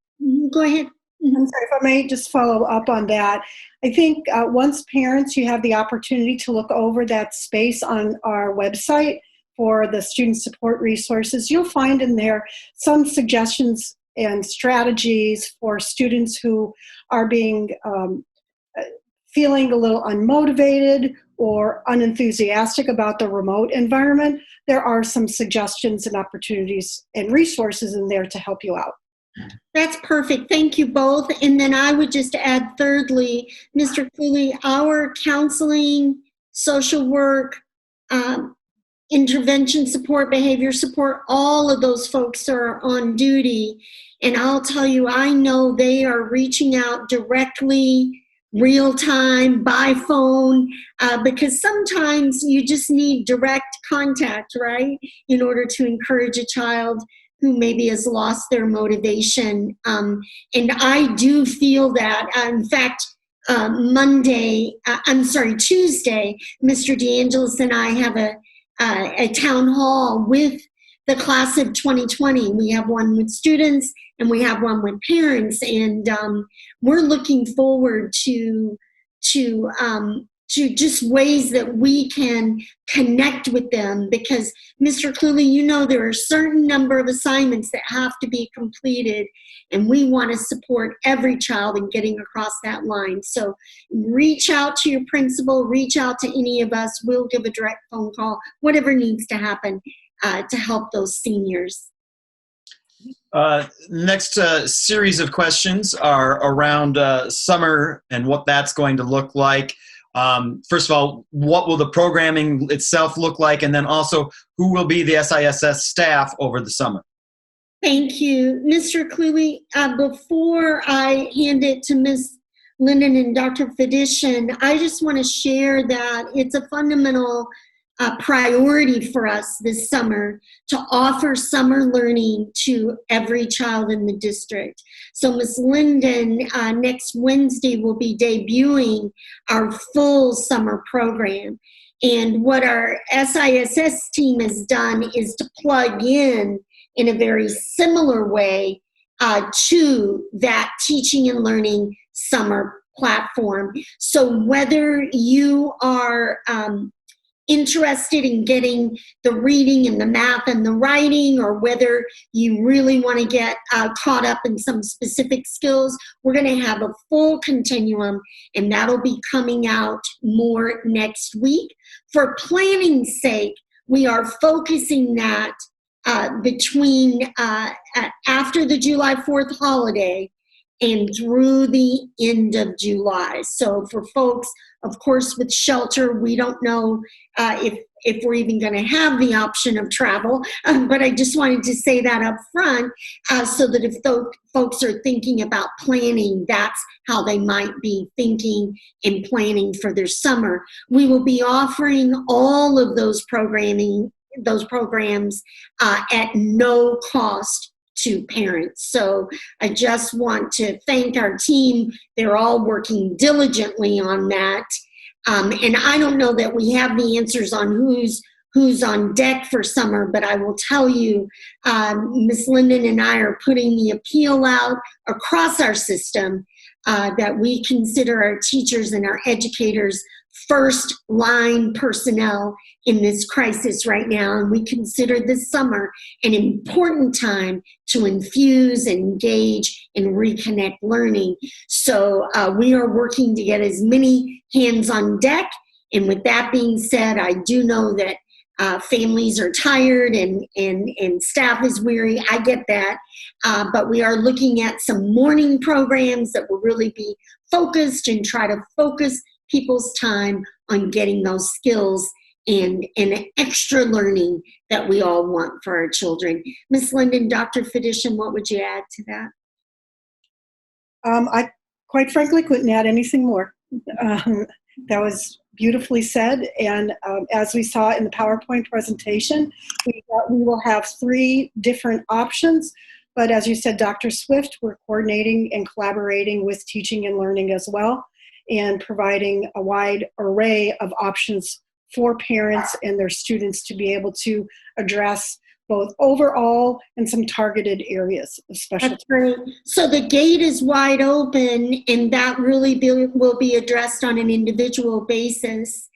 Go ahead. I'm sorry, if I may just follow up on that. I think once parents, you have the opportunity to look over that space on our website for the student support resources, you'll find in there some suggestions and strategies for students who are feeling a little unmotivated or unenthusiastic about the remote environment. There are some suggestions and opportunities and resources in there to help you out. That's perfect. Thank you both. And then I would just add thirdly, Mr. Cooley, our counseling, social work, intervention support, behavior support, all of those folks are on duty. And I'll tell you, I know they are reaching out directly, real time, by phone, because sometimes you just need direct contact, right, in order to encourage a child who maybe has lost their motivation. And I do feel that. In fact, Tuesday, Mr. DeAngelis and I have a town hall with the class of 2020. We have one with students and we have one with parents, and we're looking forward to just ways that we can connect with them, because Mr. Cluley, you know, there are a certain number of assignments that have to be completed, and we want to support every child in getting across that line. So reach out to your principal, reach out to any of us. We'll give a direct phone call, whatever needs to happen to help those seniors. Next series of questions are around summer and what that's going to look like. First of all, what will the programming itself look like? And then also, who will be the SISS staff over the summer? Thank you. Mr. Cluley, before I hand it to Ms. Linden and Dr. Perdition, I just want to share that it's a fundamental priority for us this summer to offer summer learning to every child in the district. So Ms. Linden, next Wednesday will be debuting our full summer program. And what our SISS team has done is to plug in a very similar way to that teaching and learning summer platform. So whether you are interested in getting the reading and the math and the writing, or whether you really want to get caught up in some specific skills, we're going to have a full continuum, and that'll be coming out more next week. For planning's sake, we are focusing that between after the July 4th holiday and through the end of July. So for folks, of course, with shelter, we don't know if we're even going to have the option of travel, but I just wanted to say that up front so that if folks are thinking about planning, that's how they might be thinking and planning for their summer. We will be offering all of those programs at no cost to parents. So I just want to thank our team. They're all working diligently on that. And I don't know that we have the answers on who's on deck for summer, but I will tell you, Ms. Linden and I are putting the appeal out across our system that we consider our teachers and our educators first line personnel in this crisis right now, and we consider this summer an important time to infuse, engage, and reconnect learning. So we are working to get as many hands on deck, and with that being said, I do know that families are tired and staff is weary. I get that, but we are looking at some morning programs that will really be focused and try to focus people's time on getting those skills and extra learning that we all want for our children. Ms. Linden, Dr. Perdition, what would you add to that? I quite frankly couldn't add anything more. That was beautifully said. And as we saw in the PowerPoint presentation, we will have 3 different options. But as you said, Dr. Swift, we're coordinating and collaborating with teaching and learning as well, and providing a wide array of options for parents and their students to be able to address both overall and some targeted areas of specialty. That's right. So the gate is wide open, and that really will be addressed on an individual basis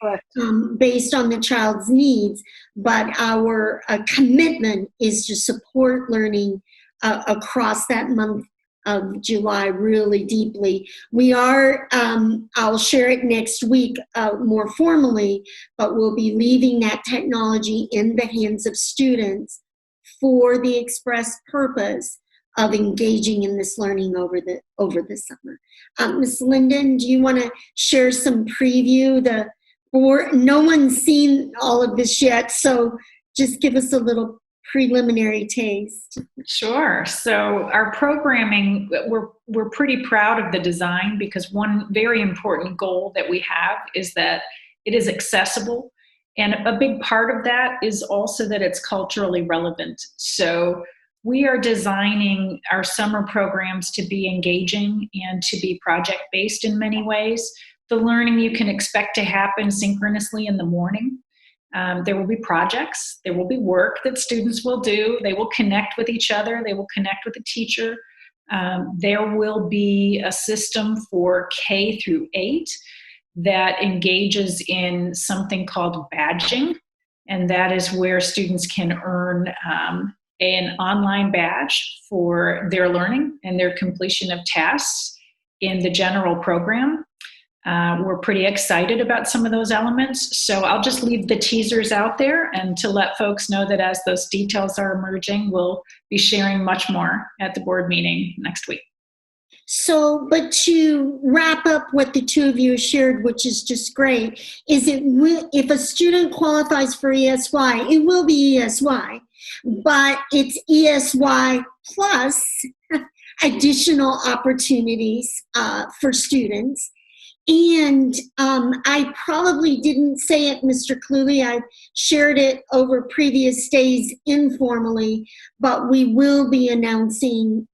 based on the child's needs. But our commitment is to support learning across that month of July really deeply. We are, I'll share it next week more formally, but we'll be leaving that technology in the hands of students for the express purpose of engaging in this learning over the summer. Ms. Linden, do you want to share some preview? No one's seen all of this yet, so just give us a little preliminary taste. Sure. So our programming, we're pretty proud of the design, because one very important goal that we have is that it is accessible. And a big part of that is also that it's culturally relevant. So we are designing our summer programs to be engaging and to be project-based in many ways. The learning you can expect to happen synchronously in the morning. There will be projects, there will be work that students will do, they will connect with each other, they will connect with the teacher. There will be a system for K through 8 that engages in something called badging, and that is where students can earn an online badge for their learning and their completion of tasks in the general program. We're pretty excited about some of those elements, so I'll just leave the teasers out there and to let folks know that as those details are emerging, we'll be sharing much more at the board meeting next week. So, but to wrap up what the two of you shared, which is just great, is if a student qualifies for ESY, it will be ESY, but it's ESY plus additional opportunities for students. And I probably didn't say it, Mr. Cluley. I shared it over previous days informally, but we will be announcing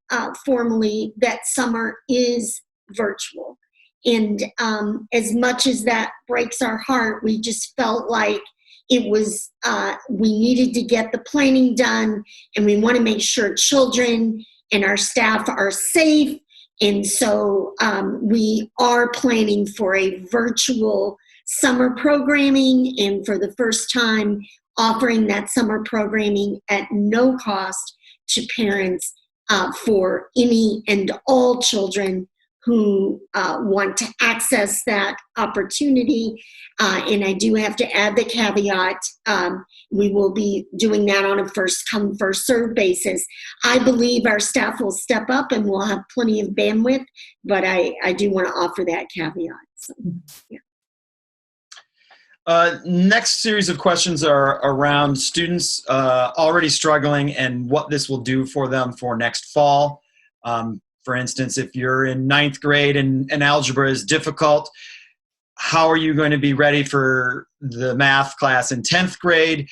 formally that summer is virtual. And as much as that breaks our heart, we just felt like it was, we needed to get the planning done, and we want to make sure children and our staff are safe. And so we are planning for a virtual summer programming, and for the first time offering that summer programming at no cost to parents for any and all children who want to access that opportunity. And I do have to add the caveat, we will be doing that on a first come, first served basis. I believe our staff will step up and we'll have plenty of bandwidth, but I do want to offer that caveat. So, yeah. Next series of questions are around students already struggling and what this will do for them for next fall. For instance, if you're in 9th grade and algebra is difficult, how are you going to be ready for the math class in 10th grade?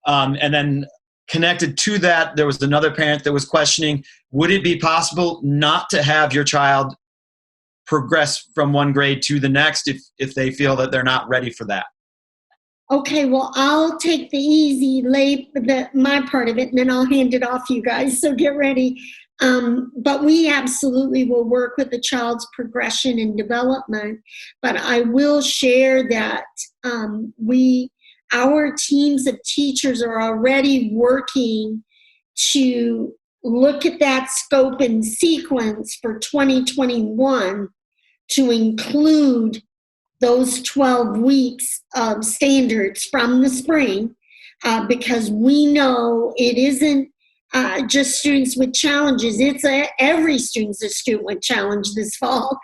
And then connected to that, there was another parent that was questioning, would it be possible not to have your child progress from one grade to the next if they feel that they're not ready for that? Okay, well, I'll take my part of it, and then I'll hand it off you guys, so get ready. But we absolutely will work with the child's progression and development. But I will share that our teams of teachers are already working to look at that scope and sequence for 2021 to include those 12 weeks of standards from the spring, because we know it isn't just students with challenges. It's every student's a student with challenge this fall,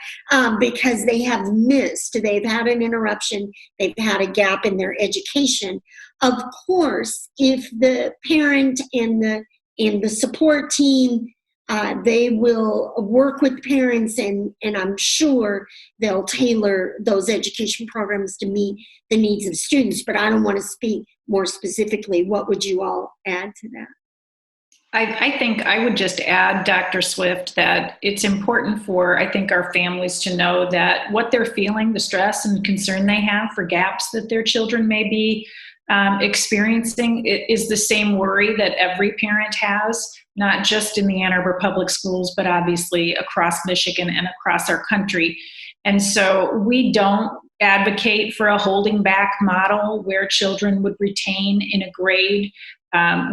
because they have missed. They've had an interruption. They've had a gap in their education. Of course, if the parent and the support team, they will work with parents, and I'm sure they'll tailor those education programs to meet the needs of students. But I don't want to speak more specifically. What would you all add to that? I think I would just add, Dr. Swift, that it's important for, I think, our families to know that what they're feeling, the stress and concern they have for gaps that their children may be experiencing, is the same worry that every parent has, not just in the Ann Arbor Public Schools, but obviously across Michigan and across our country. And so we don't advocate for a holding back model where children would retain in a grade.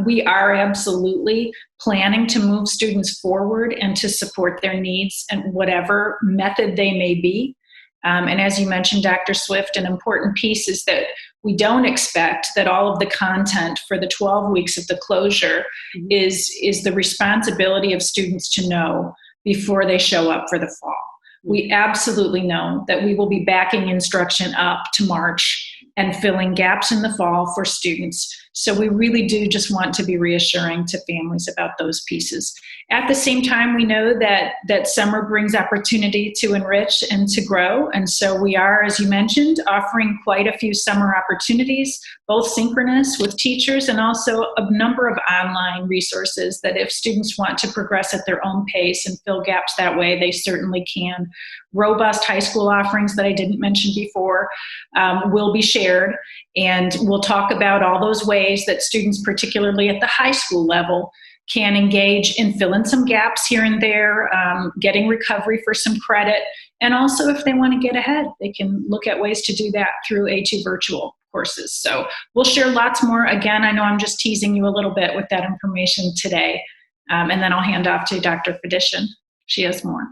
We are absolutely planning to move students forward and to support their needs and whatever method they may be. And as you mentioned, Dr. Swift, an important piece is that we don't expect that all of the content for the 12 weeks of the closure is the responsibility of students to know before they show up for the fall. We absolutely know that we will be backing instruction up to March and filling gaps in the fall for students So we really do just want to be reassuring to families about those pieces. At the same time, we know that summer brings opportunity to enrich and to grow. And so we are, as you mentioned, offering quite a few summer opportunities, both synchronous with teachers and also a number of online resources that if students want to progress at their own pace and fill gaps that way, they certainly can. Robust high school offerings that I didn't mention before will be shared, and we'll talk about all those ways that students, particularly at the high school level, can engage and fill in some gaps here and there, getting recovery for some credit, and also if they want to get ahead, they can look at ways to do that through A2 virtual courses. So we'll share lots more. Again, I know I'm just teasing you a little bit with that information today, and then I'll hand off to Dr. Perdition. She has more.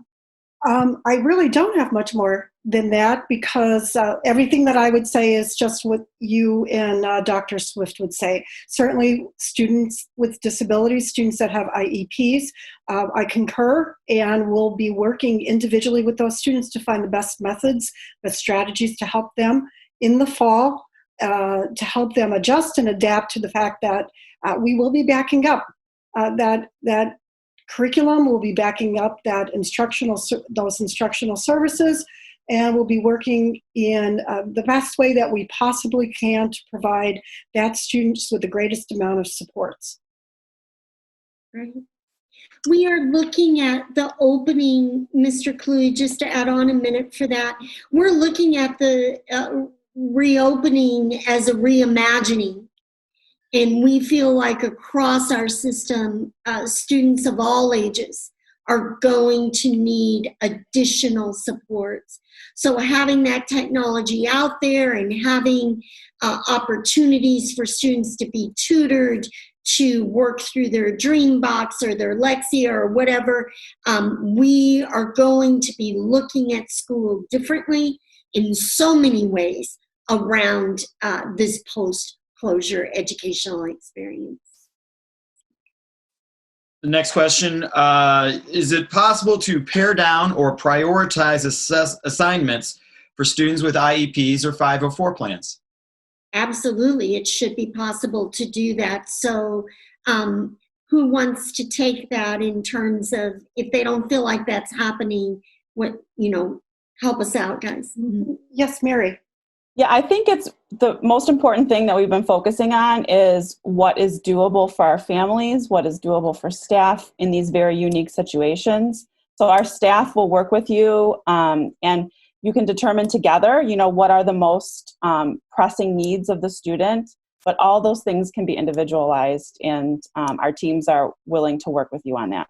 I really don't have much more than that because everything that I would say is just what you and Dr. Swift would say. Certainly students with disabilities, students that have IEPs, I concur, and we'll be working individually with those students to find the best methods, the strategies to help them in the fall, to help them adjust and adapt to the fact that we will be backing up that curriculum, will be backing up those instructional services, and we'll be working in the best way that we possibly can to provide that students with the greatest amount of supports. Right. We are looking at the opening, Mr. Cluey, just to add on a minute for that. We're looking at the reopening as a reimagining. And we feel like across our system, students of all ages are going to need additional supports. So having that technology out there and having opportunities for students to be tutored, to work through their Dreambox or their Lexia or whatever, we are going to be looking at school differently in so many ways around this post-closure educational experience. The next question, is it possible to pare down or prioritize assignments for students with IEPs or 504 plans? Absolutely, it should be possible to do that. So who wants to take that in terms of, if they don't feel like that's happening, help us out, guys. Mm-hmm. Yes, Mary. Yeah, I think it's the most important thing that we've been focusing on is what is doable for our families, what is doable for staff in these very unique situations. So our staff will work with you and you can determine together, what are the most pressing needs of the student, but all those things can be individualized, and our teams are willing to work with you on that.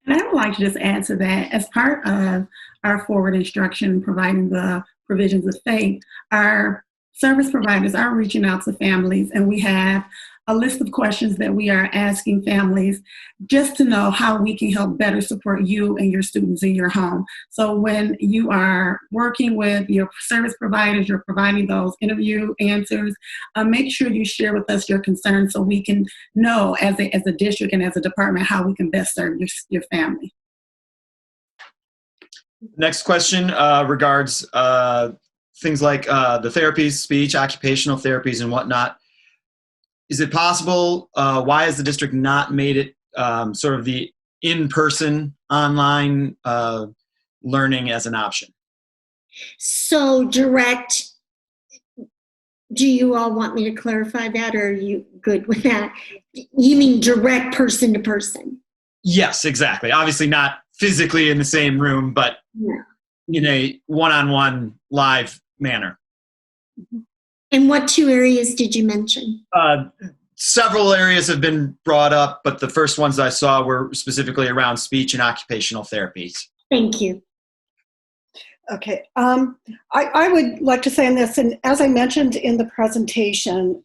And I would like to just add to that, as part of our forward instruction, providing the provisions of FAPE, our service providers are reaching out to families, and we have a list of questions that we are asking families just to know how we can help better support you and your students in your home. So when you are working with your service providers, you're providing those interview answers, make sure you share with us your concerns so we can know as a district and as a department how we can best serve your family. Next question regards things like the therapies, speech, occupational therapies, and whatnot. Is it possible, why has the district not made it sort of the in-person online learning as an option? So direct, do you all want me to clarify that, or are you good with that? You mean direct person to person? Yes, exactly. Obviously not physically in the same room, but in a one-on-one live manner. Mm-hmm. And what two areas did you mention? Several areas have been brought up, but the first ones I saw were specifically around speech and occupational therapies. Thank you. Okay. I would like to say on this, and as I mentioned in the presentation,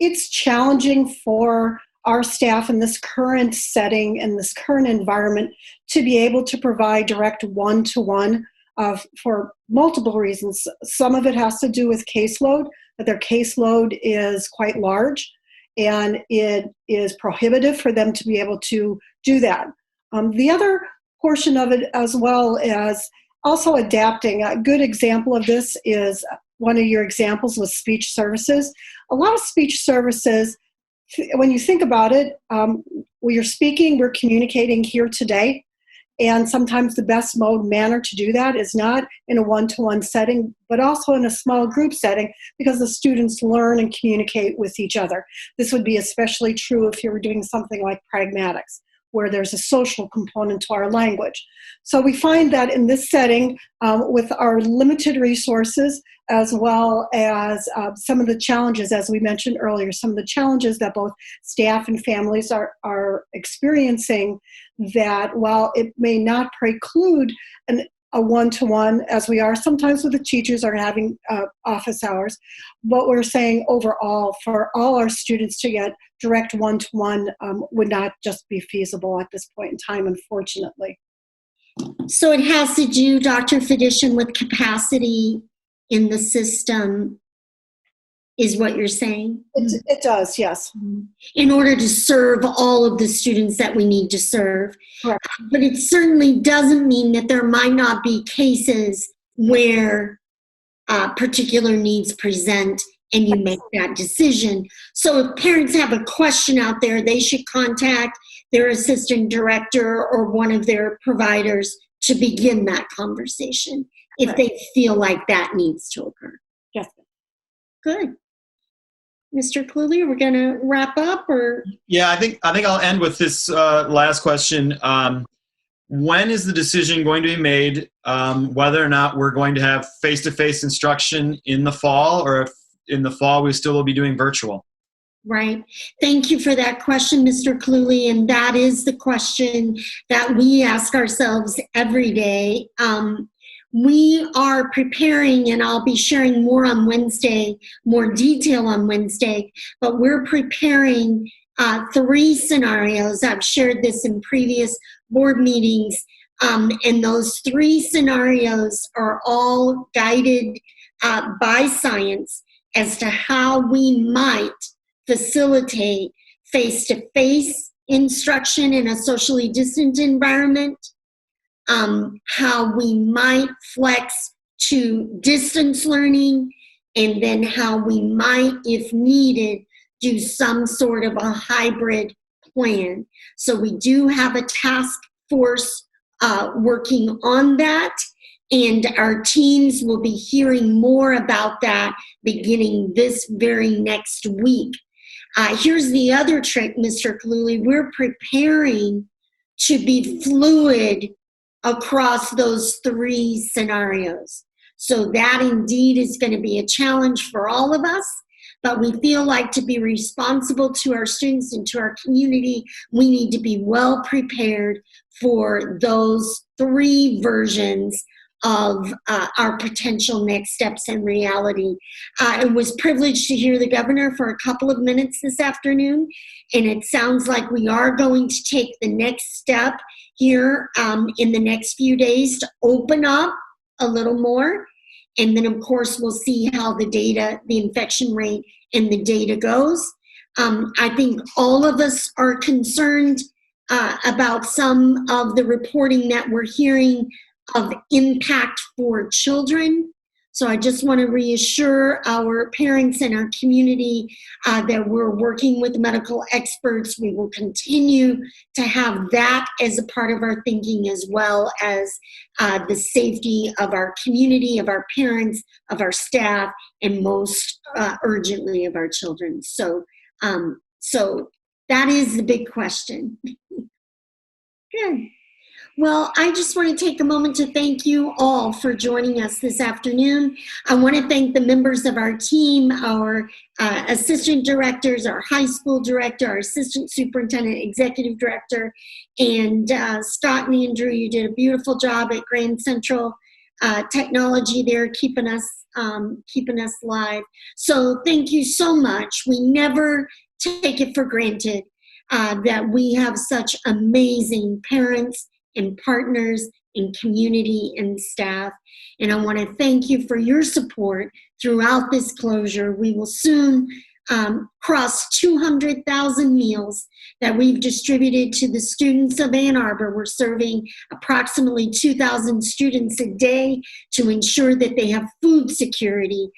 it's challenging for our staff in this current setting and this current environment to be able to provide direct one-to-one for multiple reasons. Some of it has to do with caseload, that their caseload is quite large and it is prohibitive for them to be able to do that. The other portion of it, as well as also adapting, a good example of this is one of your examples was speech services. A lot of speech services, when you think about it, when you're speaking, we're communicating here today. And sometimes the best manner to do that is not in a one-to-one setting, but also in a small group setting, because the students learn and communicate with each other. This would be especially true if you were doing something like pragmatics, where there's a social component to our language. So we find that in this setting, with our limited resources, as well as some of the challenges, as we mentioned earlier, some of the challenges that both staff and families are experiencing, that while it may not preclude a one-to-one, as we are sometimes with the teachers are having office hours, but we're saying overall for all our students to get direct one-to-one would not just be feasible at this point in time, unfortunately. So it has to do, Dr. Perdition, with capacity in the system, is what you're saying? It does, yes. In order to serve all of the students that we need to serve. Correct. But it certainly doesn't mean that there might not be cases where particular needs present and you make that decision. So if parents have a question out there, they should contact their assistant director or one of their providers to begin that conversation if they feel like that needs to occur. Yes. Good. Mr. Cluley, we're going to wrap up, or? Yeah, I think I'll end with this last question. When is the decision going to be made whether or not we're going to have face-to-face instruction in the fall, or if in the fall we still will be doing virtual? Right. Thank you for that question, Mr. Cluley. And that is the question that we ask ourselves every day. We are preparing, and I'll be sharing more on Wednesday, more detail on Wednesday, but we're preparing 3 scenarios. I've shared this in previous board meetings, and those 3 scenarios are all guided by science as to how we might facilitate face-to-face instruction in a socially distant environment, how we might flex to distance learning, and then how we might, if needed, do some sort of a hybrid plan. So we do have a task force working on that, and our teams will be hearing more about that beginning this very next week. Here's the other trick, Mr. Cluley. We're preparing to be fluid across those 3 scenarios. So that indeed is going to be a challenge for all of us, but we feel like to be responsible to our students and to our community, we need to be well prepared for those 3 versions of our potential next steps in reality. I was privileged to hear the governor for a couple of minutes this afternoon, and it sounds like we are going to take the next step here in the next few days to open up a little more. And then, of course, we'll see how the data, the infection rate and the data goes. I think all of us are concerned about some of the reporting that we're hearing of impact for children. So I just want to reassure our parents and our community that we're working with medical experts. We will continue to have that as a part of our thinking, as well as the safety of our community, of our parents, of our staff, and most urgently of our children. So that is the big question. Good. Well, I just want to take a moment to thank you all for joining us this afternoon. I want to thank the members of our team, our assistant directors, our high school director, our assistant superintendent, executive director, and Scott and Andrew, you did a beautiful job at Grand Central Technology there, keeping us live. So thank you so much. We never take it for granted that we have such amazing parents and partners and community and staff. And I want to thank you for your support throughout this closure. We will soon across 200,000 meals that we've distributed to the students of Ann Arbor. We're serving approximately 2,000 students a day to ensure that they have food security.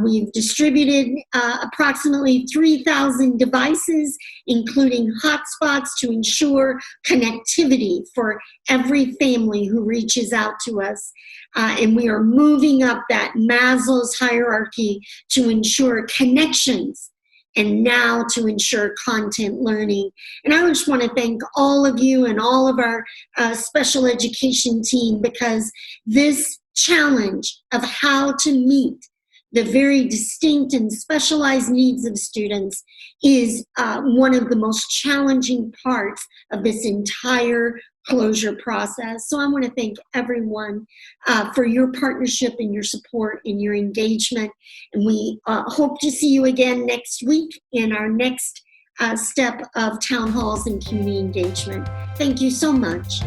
We've distributed approximately 3,000 devices, including hotspots, to ensure connectivity for every family who reaches out to us. And we are moving up that Maslow's hierarchy to ensure connections and now to ensure content learning. And I just want to thank all of you and all of our special education team, because this challenge of how to meet the very distinct and specialized needs of students is one of the most challenging parts of this entire closure process. So I want to thank everyone for your partnership and your support and your engagement. And we hope to see you again next week in our next step of town halls and community engagement. Thank you so much.